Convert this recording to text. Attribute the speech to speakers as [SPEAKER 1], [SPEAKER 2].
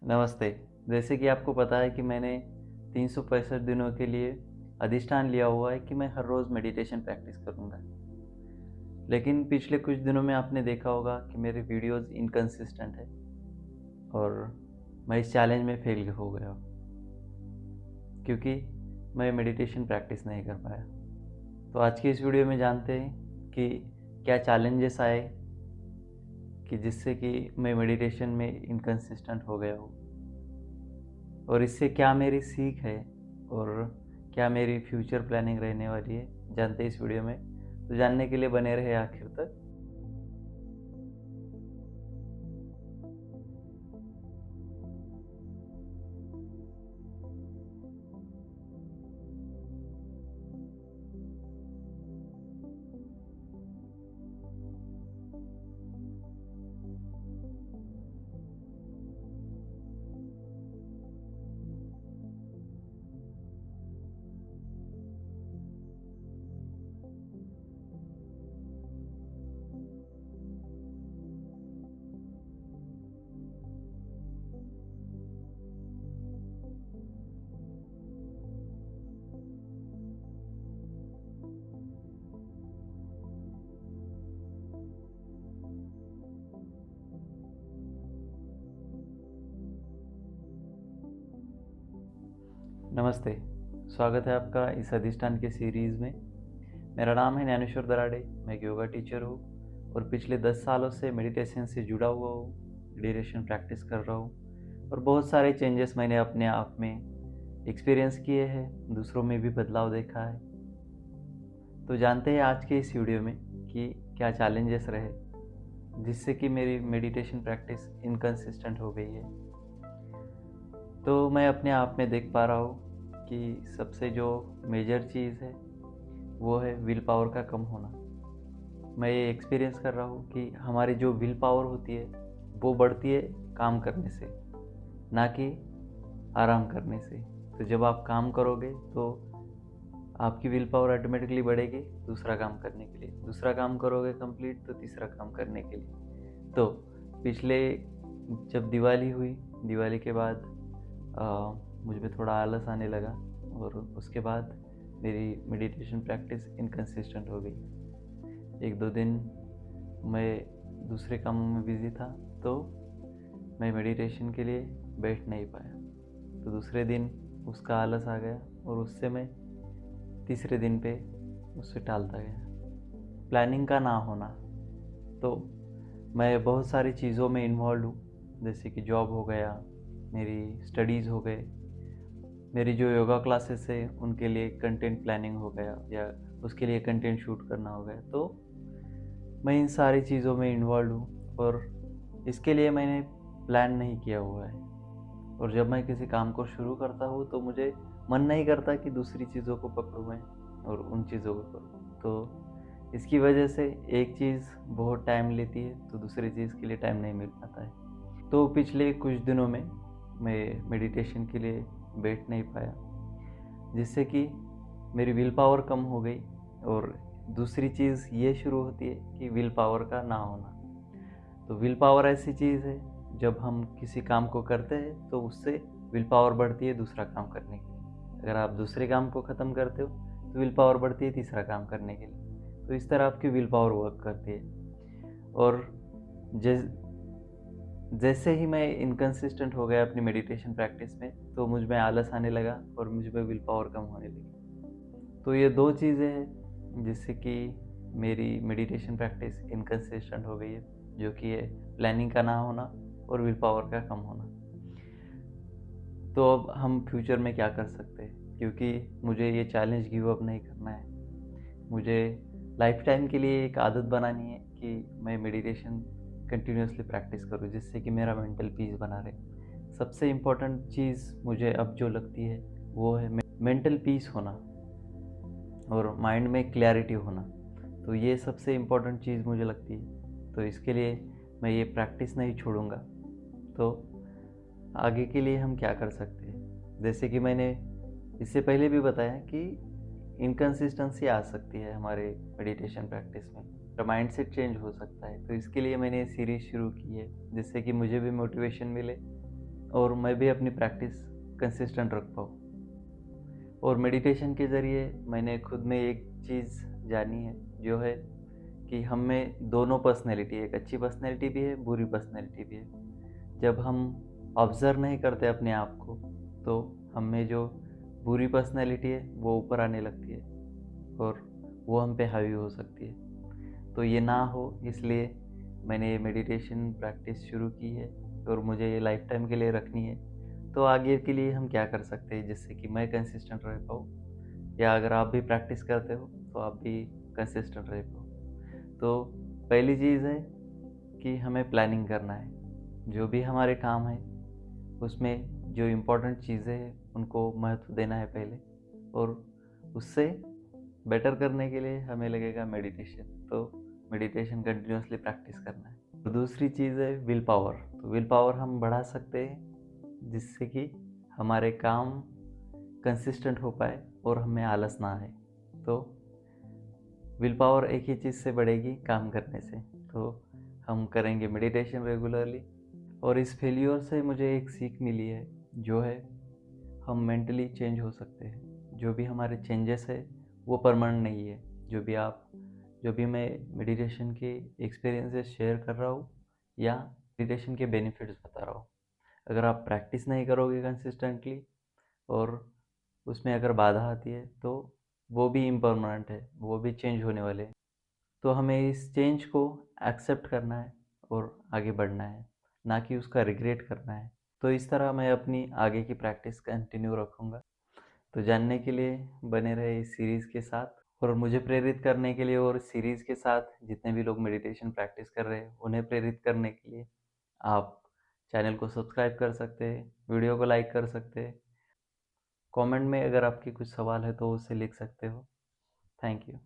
[SPEAKER 1] नमस्ते। जैसे कि आपको पता है कि मैंने 365 दिनों के लिए अधिष्ठान लिया हुआ है कि मैं हर रोज़ मेडिटेशन प्रैक्टिस करूँगा। लेकिन पिछले कुछ दिनों में आपने देखा होगा कि मेरे वीडियोज़ इनकंसिस्टेंट है और मैं इस चैलेंज में फेल हो गया हूँ क्योंकि मैं मेडिटेशन प्रैक्टिस नहीं कर पाया। तो आज की इस वीडियो में जानते हैं कि क्या चैलेंजेस आए कि जिससे कि मैं मेडिटेशन में इनकंसिस्टेंट हो गया हूँ और इससे क्या मेरी सीख है और क्या मेरी फ्यूचर प्लानिंग रहने वाली है, जानते हैं इस वीडियो में। तो जानने के लिए बने रहे आखिर तक। नमस्ते, स्वागत है आपका इस अधिष्ठान के सीरीज़ में। मेरा नाम है ज्ञानेश्वर दराड़े, मैं एक योगा टीचर हूँ और पिछले 10 सालों से मेडिटेशन से जुड़ा हुआ हूँ, मेडिटेशन प्रैक्टिस कर रहा हूँ और बहुत सारे चेंजेस मैंने अपने आप में एक्सपीरियंस किए हैं, दूसरों में भी बदलाव देखा है। तो जानते हैं आज के इस वीडियो में कि क्या चैलेंजेस रहे जिससे कि मेरी मेडिटेशन प्रैक्टिस इनकंसिस्टेंट हो गई है। तो मैं अपने आप में देख पा रहा हूँ कि सबसे जो मेजर चीज़ है वो है विल पावर का कम होना। मैं ये एक्सपीरियंस कर रहा हूँ कि हमारी जो विल पावर होती है वो बढ़ती है काम करने से, ना कि आराम करने से। तो जब आप काम करोगे तो आपकी विल पावर ऑटोमेटिकली बढ़ेगी दूसरा काम करने के लिए, दूसरा काम करोगे कंप्लीट तो तीसरा काम करने के लिए। तो पिछले जब दिवाली हुई, दिवाली के बाद मुझ में थोड़ा आलस आने लगा और उसके बाद मेरी मेडिटेशन प्रैक्टिस इनकंसिस्टेंट हो गई। एक दो दिन मैं दूसरे कामों में बिज़ी था तो मैं मेडिटेशन के लिए बैठ नहीं पाया। तो दूसरे दिन उसका आलस आ गया और उससे मैं तीसरे दिन पे उससे टालता गया। प्लानिंग का ना होना। तो मैं बहुत सारी चीज़ों में इन्वॉल्व हूँ, जैसे कि जॉब हो गया, मेरी स्टडीज़ हो गए, मेरी जो योगा क्लासेस है उनके लिए कंटेंट प्लानिंग हो गया या उसके लिए कंटेंट शूट करना हो गया। तो मैं इन सारी चीज़ों में इन्वॉल्व हूँ और इसके लिए मैंने प्लान नहीं किया हुआ है। और जब मैं किसी काम को शुरू करता हूँ तो मुझे मन नहीं करता कि दूसरी चीज़ों को पकड़ूँ मैं और उन चीज़ों को करूँ। तो इसकी वजह से एक चीज़ बहुत टाइम लेती है तो दूसरी चीज़ के लिए टाइम नहीं मिल पाता है। तो पिछले कुछ दिनों में मैं मेडिटेशन के लिए बैठ नहीं पाया, जिससे कि मेरी विल पावर कम हो गई। और दूसरी चीज़ ये शुरू होती है कि विल पावर का ना होना। तो विल पावर ऐसी चीज़ है, जब हम किसी काम को करते हैं तो उससे विल पावर बढ़ती है दूसरा काम करने के लिए। अगर आप दूसरे काम को ख़त्म करते हो तो विल पावर बढ़ती है तीसरा काम करने के लिए। तो इस तरह आपकी विल पावर वर्क करती है। और जैसे ही मैं इनकंसिस्टेंट हो गया अपनी मेडिटेशन प्रैक्टिस में तो मुझ में आलस आने लगा और मुझ में विल पावर कम होने लगी। तो ये दो चीज़ें हैं जिससे कि मेरी मेडिटेशन प्रैक्टिस इनकंसिस्टेंट हो गई है, जो कि है प्लानिंग का ना होना और विल पावर का कम होना। तो अब हम फ्यूचर में क्या कर सकते हैं, क्योंकि मुझे ये चैलेंज गिव अप नहीं करना है। मुझे लाइफ टाइम के लिए एक आदत बनानी है कि मैं मेडिटेशन कंटिन्यूसली प्रैक्टिस करूँ, जिससे कि मेरा मेंटल पीस बना रहे। सबसे इम्पोर्टेंट चीज़ मुझे अब जो लगती है वो है मेंटल पीस होना और माइंड में क्लैरिटी होना। तो ये सबसे इम्पोर्टेंट चीज़ मुझे लगती है। तो इसके लिए मैं ये प्रैक्टिस नहीं छोड़ूंगा। तो आगे के लिए हम क्या कर सकते हैं, जैसे कि मैंने इससे पहले भी बताया कि इनकंसिस्टेंसी आ सकती है हमारे मेडिटेशन प्रैक्टिस में, तो माइंड सेट चेंज हो सकता है। तो इसके लिए मैंने सीरीज़ शुरू की है जिससे कि मुझे भी मोटिवेशन मिले और मैं भी अपनी प्रैक्टिस कंसिस्टेंट रख पाऊँ। और मेडिटेशन के ज़रिए मैंने खुद में एक चीज़ जानी है, जो है कि हम में दोनों पर्सनैलिटी है, एक अच्छी पर्सनैलिटी भी है, बुरी पर्सनैलिटी भी है। जब हम ऑब्ज़र्व नहीं करते अपने आप को, तो हम में जो बुरी पर्सनैलिटी है वो ऊपर आने लगती है और वो हम पे हावी हो सकती है। तो ये ना हो, इसलिए मैंने ये मेडिटेशन प्रैक्टिस शुरू की है और मुझे ये लाइफ टाइम के लिए रखनी है। तो आगे के लिए हम क्या कर सकते हैं जिससे कि मैं कंसिस्टेंट रह पाऊँ, या अगर आप भी प्रैक्टिस करते हो तो आप भी कंसिस्टेंट रह पाओ। तो पहली चीज़ है कि हमें प्लानिंग करना है। जो भी हमारे काम है उसमें जो इम्पोर्टेंट चीज़ें हैं उनको महत्व देना है पहले, और उससे बेटर करने के लिए हमें लगेगा मेडिटेशन। तो मेडिटेशन कंटिन्यूअसली प्रैक्टिस करना है। और दूसरी चीज़ है विल पावर। तो विल पावर हम बढ़ा सकते हैं जिससे कि हमारे काम कंसिस्टेंट हो पाए और हमें आलस ना आए। तो विल पावर एक ही चीज़ से बढ़ेगी, काम करने से। तो हम करेंगे मेडिटेशन रेगुलरली। और इस फेल्योर से मुझे एक सीख मिली है, जो है हम मेंटली चेंज हो सकते हैं। जो भी हमारे चेंजेस है वो परमानेंट नहीं है। जो भी मैं मेडिटेशन के एक्सपीरियंसेस शेयर कर रहा हूँ या मेडिटेशन के बेनिफिट्स बता रहा हूँ, अगर आप प्रैक्टिस नहीं करोगे कंसिस्टेंटली और उसमें अगर बाधा आती है तो वो भी इम्परमानेंट है, वो भी चेंज होने वाले हैं। तो हमें इस चेंज को एक्सेप्ट करना है और आगे बढ़ना है, ना कि उसका रिग्रेट करना है। तो इस तरह मैं अपनी आगे की प्रैक्टिस कंटिन्यू रखूँगा। तो जानने के लिए बने रहे इस सीरीज़ के साथ, और मुझे प्रेरित करने के लिए और सीरीज़ के साथ जितने भी लोग मेडिटेशन प्रैक्टिस कर रहे हैं उन्हें प्रेरित करने के लिए आप चैनल को सब्सक्राइब कर सकते हैं, वीडियो को लाइक कर सकते हैं। कमेंट में अगर आपकी कुछ सवाल है तो उसे लिख सकते हो। Thank you.